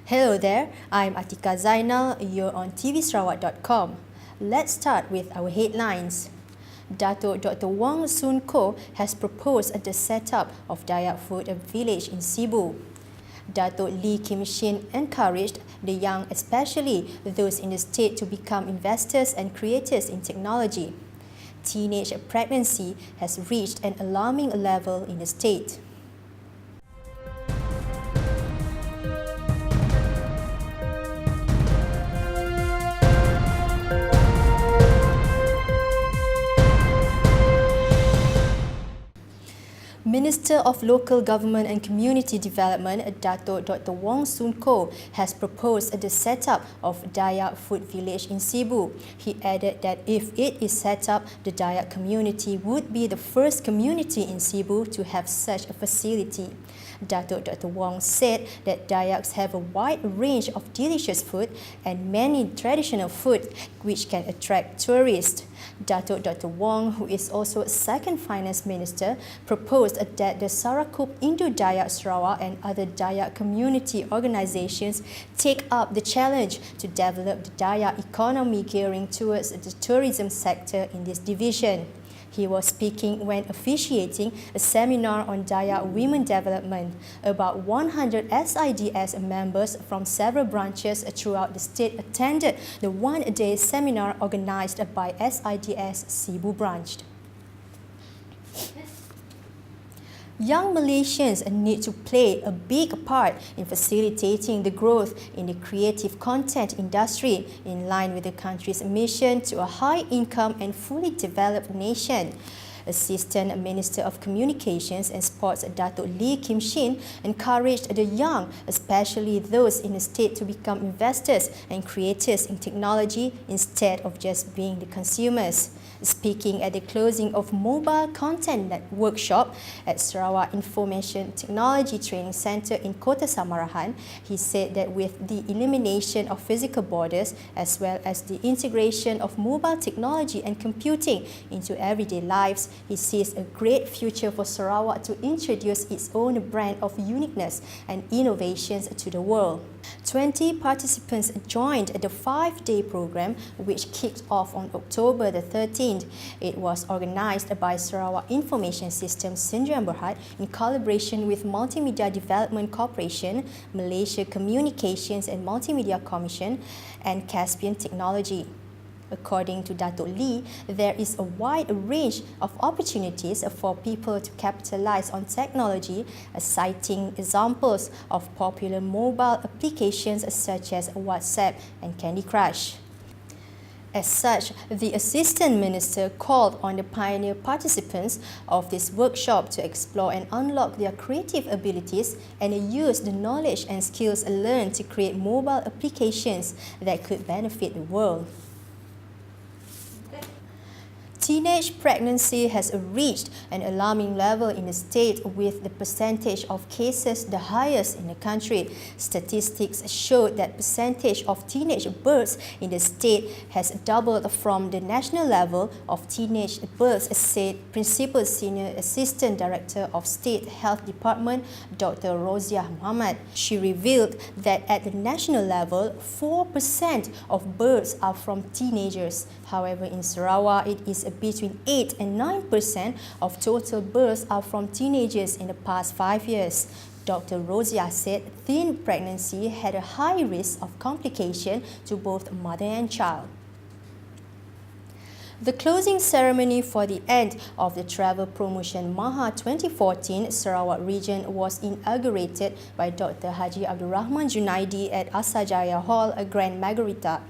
Hello there, I'm Atika Zainal, you're on tvsarawak.com. Let's start with our headlines. Datuk Dr. Wong Soon Koh has proposed the setup of Dayak Food Village in Sibu. Datuk Lee Kim Shin encouraged the young, especially those in the state, to become investors and creators in technology. Teenage pregnancy has reached an alarming level in the state. Minister of Local Government and Community Development, Datuk Dr. Wong Soon Koh, has proposed the setup of Dayak Food Village in Sibu. He added that if it is set up, the Dayak community would be the first community in Sibu to have such a facility. Datuk Dr. Wong said that Dayaks have a wide range of delicious food and many traditional food which can attract tourists. Datuk Dr. Wong, who is also a second finance minister, proposed that the Sarakup Indo-Dayak Sarawak and other Dayak community organisations take up the challenge to develop the Dayak economy gearing towards the tourism sector in this division. He was speaking when officiating a seminar on Dayak women development. About 100 SIDS members from several branches throughout the state attended the one-day seminar organised by SIDS Sibu branch. Young Malaysians need to play a big part in facilitating the growth in the creative content industry in line with the country's mission to a high-income and fully developed nation. Assistant Minister of Communications and Sports Datuk Lee Kim Shin encouraged the young, especially those in the state, to become investors and creators in technology instead of just being the consumers. Speaking at the closing of Mobile Content Net workshop at Sarawak Information Technology Training Centre in Kota Samarahan, he said that with the elimination of physical borders as well as the integration of mobile technology and computing into everyday lives, he sees a great future for Sarawak to introduce its own brand of uniqueness and innovations to the world. 20 participants joined the 5-day program, which kicked off on October the 13th. It was organised by Sarawak Information Systems Sdn Bhd in collaboration with Multimedia Development Corporation, Malaysia Communications and Multimedia Commission, and Caspian Technology. According to Datuk Lee, there is a wide range of opportunities for people to capitalize on technology, citing examples of popular mobile applications such as WhatsApp and Candy Crush. As such, the Assistant Minister called on the pioneer participants of this workshop to explore and unlock their creative abilities and use the knowledge and skills learned to create mobile applications that could benefit the world. Teenage pregnancy has reached an alarming level in the state, with the percentage of cases the highest in the country. Statistics showed that percentage of teenage births in the state has doubled from the national level of teenage births, said Principal Senior Assistant Director of State Health Department, Dr. Roziah Muhammad. She revealed that at the national level, 4% of births are from teenagers. However, in Sarawak, it is between 8 and 9% of total births are from teenagers in the past 5 years. Dr. Roziah said teen pregnancy had a high risk of complication to both mother and child. The closing ceremony for the end of the Travel Promotion Maha 2014 Sarawak region was inaugurated by Dr. Haji Abdul Rahman Junaidi at Asajaya Hall, Grand Margarita.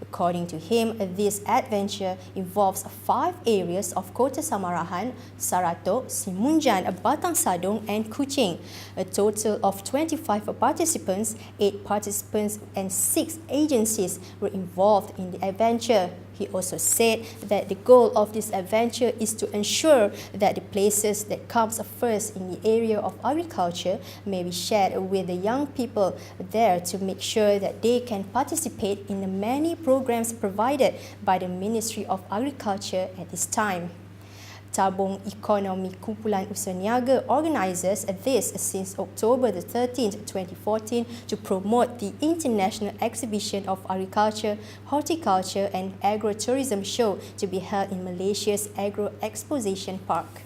According to him, this adventure involves 5 areas of Kota Samarahan, Saratok, Simunjan, Batang Sadong and Kuching. A total of 25 participants, 8 participants and 6 agencies were involved in the adventure. He also said that the goal of this adventure is to ensure that the places that comes first in the area of agriculture may be shared with the young people there to make sure that they can participate in the many programs provided by the Ministry of Agriculture at this time. Tabung Ekonomi Kumpulan Usaha Niaga organises this since October the 13th, 2014 to promote the International Exhibition of Agriculture, Horticulture and Agro-Tourism Show to be held in Malaysia's Agro Exposition Park.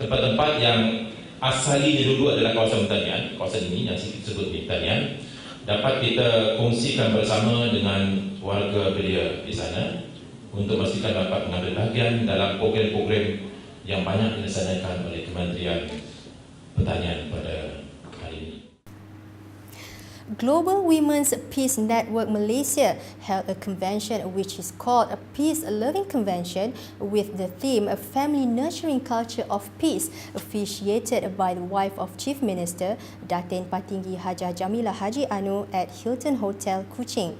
Tempat-tempat yang asalinya dulu adalah kawasan pertanian, kawasan ini yang disebut pertanian, dapat kita kongsikan bersama dengan warga belia di sana untuk memastikan dapat mengambil bahagian dalam program-program yang banyak dilaksanakan oleh Kementerian Pertanian pada hari ini. Global Women's Peace Network Malaysia held a convention which is called a Peace Loving Convention with the theme of Family Nurturing Culture of Peace, officiated by the wife of Chief Minister Datin Patinggi Hajah Jamilah Haji Anu at Hilton Hotel, Kuching.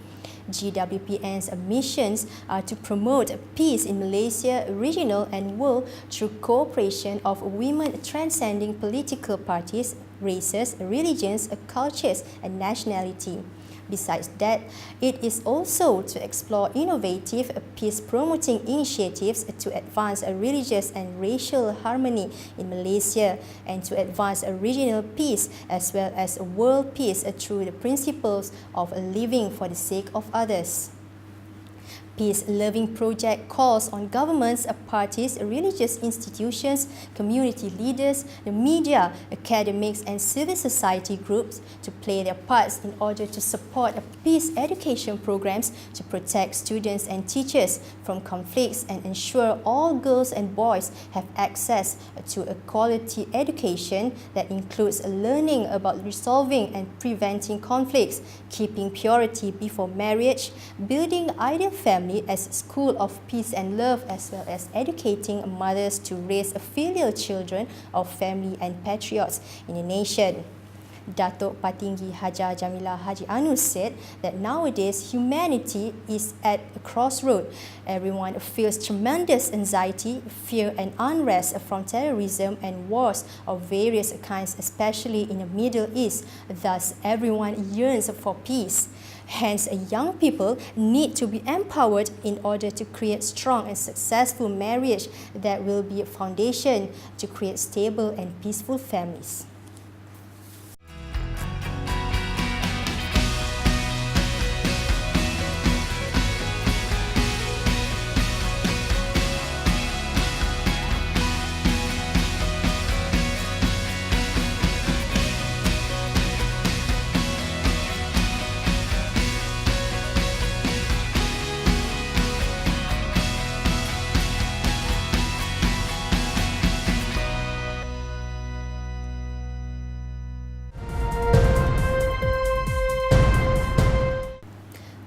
GWPN's missions are to promote peace in Malaysia, regional and world through cooperation of women transcending political parties, races, religions, cultures and nationality. Besides that, it is also to explore innovative peace-promoting initiatives to advance religious and racial harmony in Malaysia and to advance regional peace as well as world peace through the principles of living for the sake of others. Peace-loving project calls on governments, parties, religious institutions, community leaders, the media, academics and civil society groups to play their parts in order to support peace education programs to protect students and teachers from conflicts and ensure all girls and boys have access to a quality education that includes learning about resolving and preventing conflicts, keeping purity before marriage, building ideal family as a school of peace and love, as well as educating mothers to raise filial children of family and patriots in the nation. Datuk Patinggi Hajah Jamilah Haji Anu said that nowadays humanity is at a crossroad. Everyone feels tremendous anxiety, fear and unrest from terrorism and wars of various kinds, especially in the Middle East. Thus, everyone yearns for peace. Hence, young people need to be empowered in order to create strong and successful marriage that will be a foundation to create stable and peaceful families.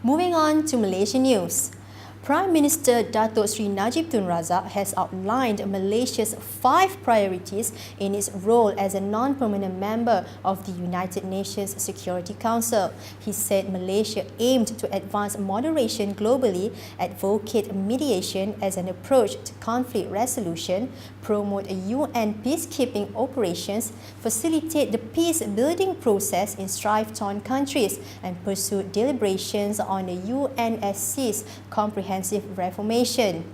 Moving on to Malaysian news. Prime Minister Datuk Seri Najib Tun Razak has outlined Malaysia's 5 priorities in its role as a non-permanent member of the United Nations Security Council. He said Malaysia aimed to advance moderation globally, advocate mediation as an approach to conflict resolution, promote UN peacekeeping operations, facilitate the peace-building process in strife-torn countries, and pursue deliberations on the UNSC's comprehensive reformation.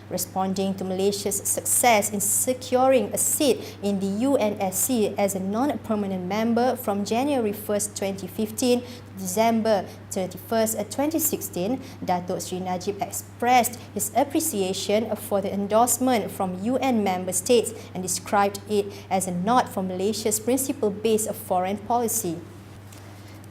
Responding to Malaysia's success in securing a seat in the UNSC as a non-permanent member from January 1st, 2015 to December 31st, 2016, Datuk Seri Najib expressed his appreciation for the endorsement from UN member states and described it as a nod for Malaysia's principle-based foreign policy.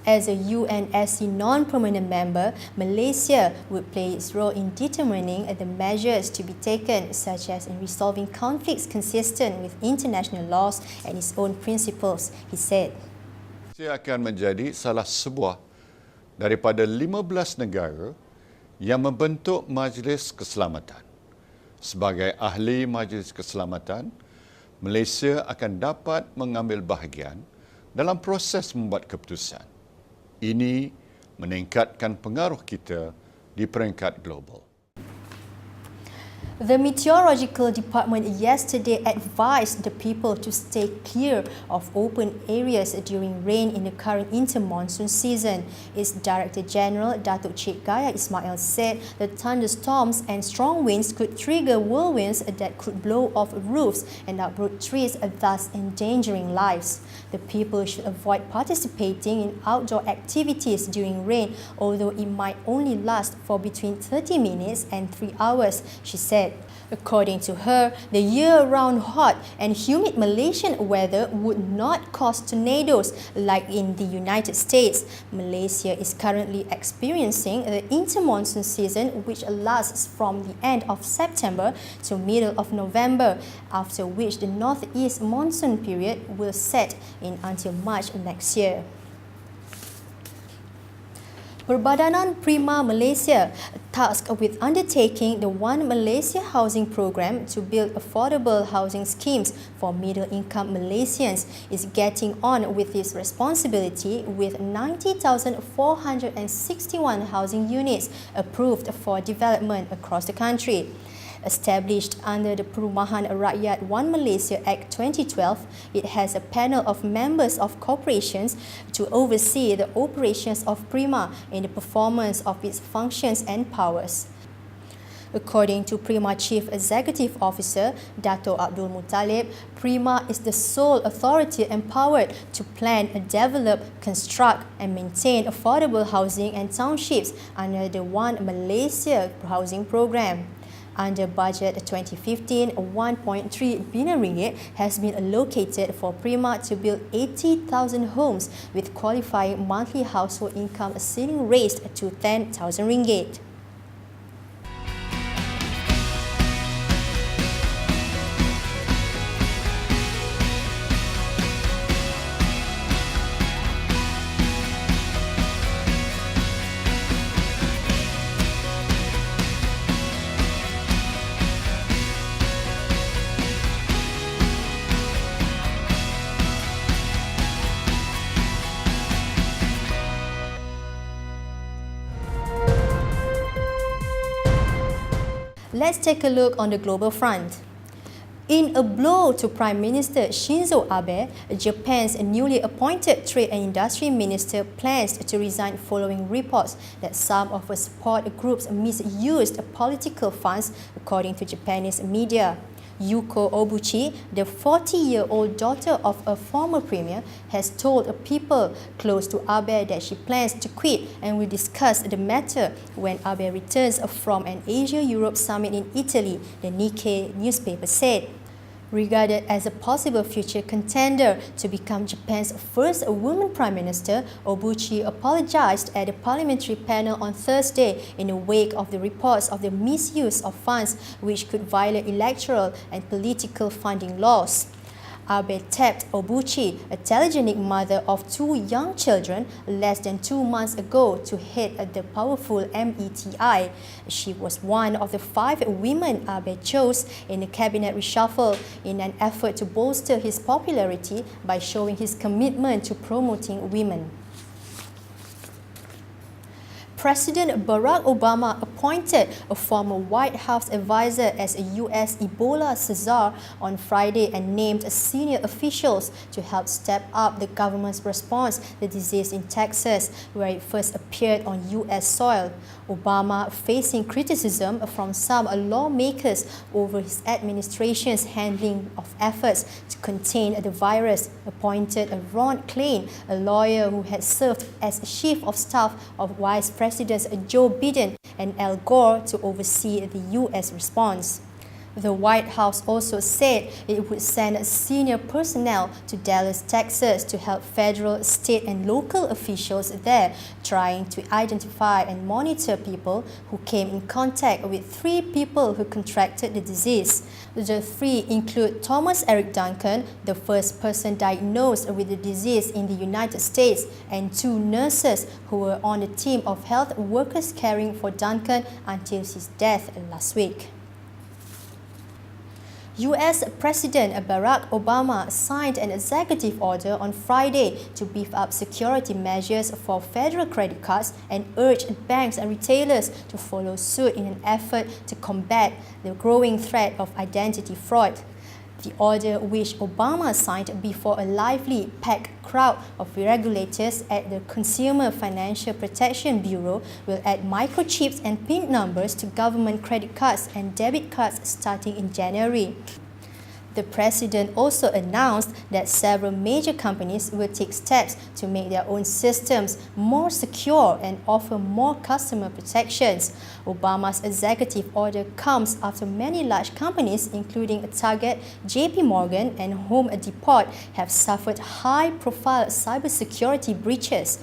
As a UNSC non-permanent member, Malaysia would play its role in determining the measures to be taken, such as in resolving conflicts consistent with international laws and its own principles, he said. Malaysia akan menjadi salah sebuah daripada 15 negara yang membentuk Majlis Keselamatan. Sebagai ahli Majlis Keselamatan, Malaysia akan dapat mengambil bahagian dalam proses membuat keputusan. Ini meningkatkan pengaruh kita di peringkat global. The Meteorological Department yesterday advised the people to stay clear of open areas during rain in the current inter-monsoon season. Its Director General, Datuk Cik Gaya Ismail, said the thunderstorms and strong winds could trigger whirlwinds that could blow off roofs and uproot trees, thus endangering lives. The people should avoid participating in outdoor activities during rain, although it might only last for between 30 minutes and 3 hours, she said. According to her, the year-round hot and humid Malaysian weather would not cause tornadoes like in the United States. Malaysia is currently experiencing the inter-monsoon season, which lasts from the end of September to middle of November, after which the northeast monsoon period will set in until March next year. Perbadanan Prima Malaysia, tasked with undertaking the One Malaysia Housing Program to build affordable housing schemes for middle-income Malaysians, is getting on with its responsibility with 90,461 housing units approved for development across the country. Established under the Perumahan Rakyat One Malaysia Act 2012, it has a panel of members of corporations to oversee the operations of Prima in the performance of its functions and powers. According to Prima Chief Executive Officer Dato' Abdul Muttalib, Prima is the sole authority empowered to plan, develop, construct and maintain affordable housing and townships under the One Malaysia Housing Program. Under Budget 2015, 1.3 billion ringgit has been allocated for Prima to build 80,000 homes with qualifying monthly household income ceiling raised to 10,000 ringgit. Let's take a look on the global front. In a blow to Prime Minister Shinzo Abe, Japan's newly appointed Trade and Industry Minister plans to resign following reports that some of her support groups misused political funds, according to Japanese media. Yuko Obuchi, the 40-year-old daughter of a former premier, has told people close to Abe that she plans to quit and will discuss the matter when Abe returns from an Asia-Europe summit in Italy, the Nikkei newspaper said. Regarded as a possible future contender to become Japan's first woman prime minister, Obuchi apologized at the parliamentary panel on Thursday in the wake of the reports of the misuse of funds which could violate electoral and political funding laws. Abe tapped Obuchi, a telegenic mother of 2 young children, less than 2 months ago to head the powerful METI. She was one of the 5 women Abe chose in the cabinet reshuffle in an effort to bolster his popularity by showing his commitment to promoting women. President Barack Obama appointed a former White House advisor as a U.S. Ebola Czar on Friday and named senior officials to help step up the government's response to the disease in Texas, where it first appeared on U.S. soil. Obama, facing criticism from some lawmakers over his administration's handling of efforts to contain the virus, appointed Ron Klain, a lawyer who had served as chief of staff of Vice Presidents Joe Biden and Al Gore, to oversee the U.S. response. The White House also said it would send senior personnel to Dallas, Texas to help federal, state and local officials there trying to identify and monitor people who came in contact with 3 people who contracted the disease. The 3 include Thomas Eric Duncan, the first person diagnosed with the disease in the United States, and 2 nurses who were on the team of health workers caring for Duncan until his death last week. US President Barack Obama signed an executive order on Friday to beef up security measures for federal credit cards and urged banks and retailers to follow suit in an effort to combat the growing threat of identity fraud. The order, which Obama signed before a lively, packed crowd of regulators at the Consumer Financial Protection Bureau, will add microchips and PIN numbers to government credit cards and debit cards starting in January. The president also announced that several major companies will take steps to make their own systems more secure and offer more customer protections. Obama's executive order comes after many large companies, including Target, JP Morgan, and Home Depot, have suffered high-profile cybersecurity breaches.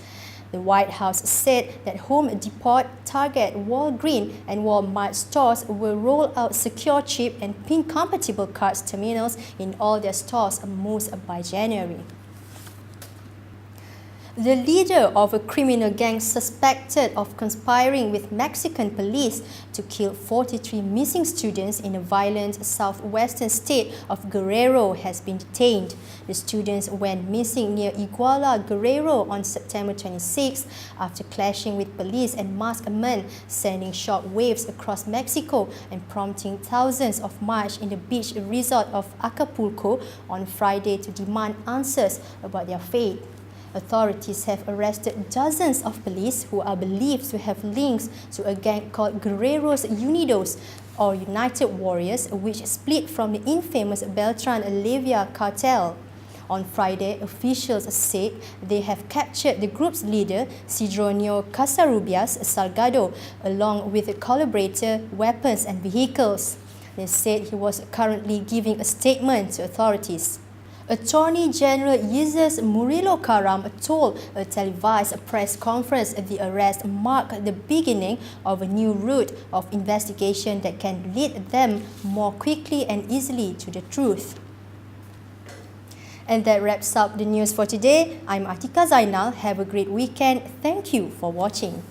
The White House said that Home Depot, Target, Walgreens, and Walmart stores will roll out secure chip and PIN-compatible cards terminals in all their stores most by January. The leader of a criminal gang suspected of conspiring with Mexican police to kill 43 missing students in a violent southwestern state of Guerrero has been detained. The students went missing near Iguala, Guerrero on September 26 after clashing with police and masked men, sending shock waves across Mexico and prompting thousands of march in the beach resort of Acapulco on Friday to demand answers about their fate. Authorities have arrested dozens of police who are believed to have links to a gang called Guerreros Unidos, or United Warriors, which split from the infamous Beltran Leyva cartel. On Friday, officials said they have captured the group's leader, Cedronio Casarubias Salgado, along with a collaborator, weapons and vehicles. They said he was currently giving a statement to authorities. Attorney General Jesus Murillo Karam told a televised press conference the arrest marked the beginning of a new route of investigation that can lead them more quickly and easily to the truth. And that wraps up the news for today. I'm Atika Zainal. Have a great weekend. Thank you for watching.